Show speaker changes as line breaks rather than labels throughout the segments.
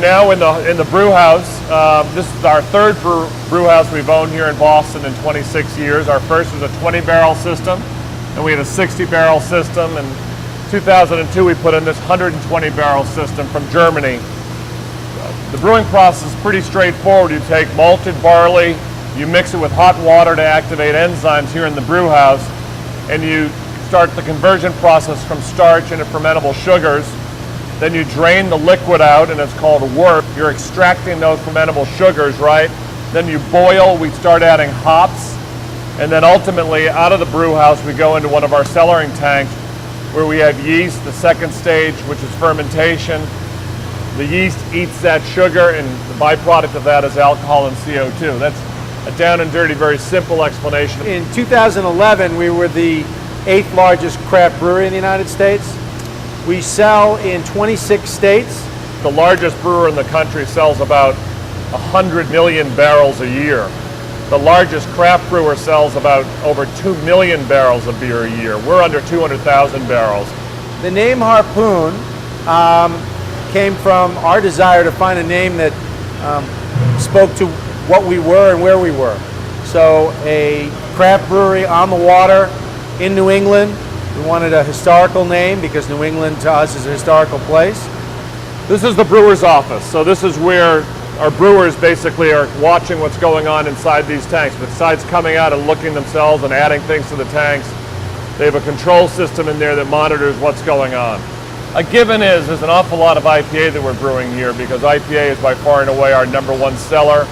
now in the brew house. This is our third brew house we've owned here in Boston in 26 years. Our first was a 20-barrel system, and we had a 60-barrel system. In 2002, we put in this 120-barrel system from Germany. The brewing process is pretty straightforward. You take malted barley, you mix it with hot water to activate enzymes here in the brew house, and you start the conversion process from starch into fermentable sugars. Then you drain the liquid out, and it's called wort. You're extracting those fermentable sugars, right? Then you boil, we start adding hops, and then ultimately out of the brew house we go into one of our cellaring tanks where we have yeast, the second stage, which is fermentation. The yeast eats that sugar, and the byproduct of that is alcohol and CO2. That's a down and dirty, very simple explanation.
In 2011, we were the 8th largest craft brewery in the United States. We sell in 26 states.
The largest brewer in the country sells about 100 million barrels a year. The largest craft brewer sells about over 2 million barrels of beer a year. We're under 200,000 barrels.
The name Harpoon came from our desire to find a name that spoke to what we were and where we were. So a craft brewery on the water in New England. We wanted a historical name because New England to us is a historical place.
This is the brewer's office. So this is where our brewers basically are watching what's going on inside these tanks. Besides coming out and looking themselves and adding things to the tanks, they have a control system in there that monitors what's going on. A given is there's an awful lot of IPA that we're brewing here because IPA is by far and away our #1 seller.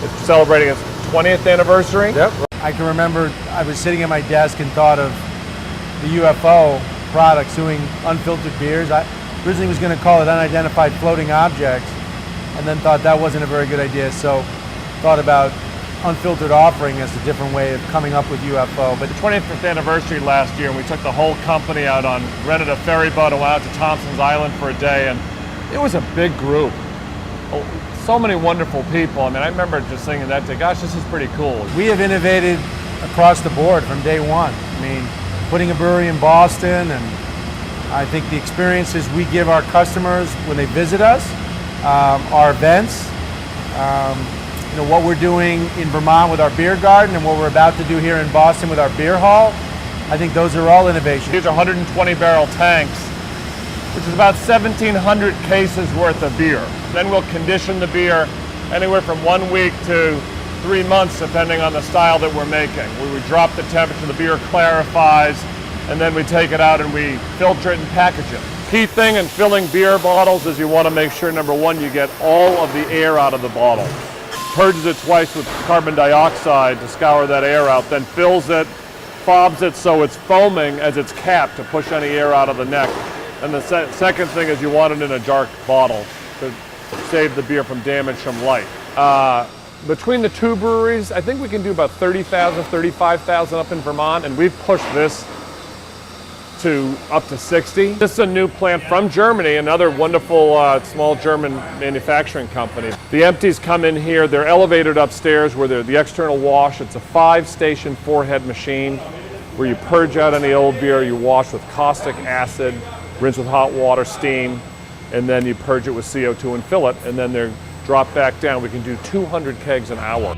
It's celebrating its 20th anniversary.
Yep. I can remember I was sitting at my desk and thought of the UFO products doing unfiltered beers. I originally was going to call it unidentified floating objects, and then thought that wasn't a very good idea, so thought about unfiltered offering as a different way of coming up with UFO.
But the 25th anniversary last year, and we took the whole company out rented a ferry boat and went out to Thompson's Island for a day, and it was a big group. So many wonderful people. I mean, I remember just thinking that day, gosh, this is pretty cool.
We have innovated across the board from day one. I mean, putting a brewery in Boston, and I think the experiences we give our customers when they visit us, our events, what we're doing in Vermont with our beer garden and what we're about to do here in Boston with our beer hall, I think those are all innovations.
These are 120-barrel tanks, which is about 1,700 cases worth of beer. Then we'll condition the beer anywhere from 1 week to 3 months, depending on the style that we're making. We would drop the temperature, the beer clarifies, and then we take it out and we filter it and package it. Key thing in filling beer bottles is you want to make sure, #1, you get all of the air out of the bottle. Purges it twice with carbon dioxide to scour that air out, then fills it, fobs it so it's foaming as it's capped to push any air out of the neck. And the second thing is you want it in a dark bottle to save the beer from damage from light. Between the two breweries, I think we can do about 30,000, 35,000 up in Vermont, and we've pushed this to up to 60. This is a new plant from Germany, another wonderful small German manufacturing company. The empties come in here, they're elevated upstairs where they're the external wash. It's a 5-station 4-head machine where you purge out any old beer, you wash with caustic acid, rinse with hot water, steam, and then you purge it with CO2 and fill it, and then they're dropped back down. We can do 200 kegs an hour.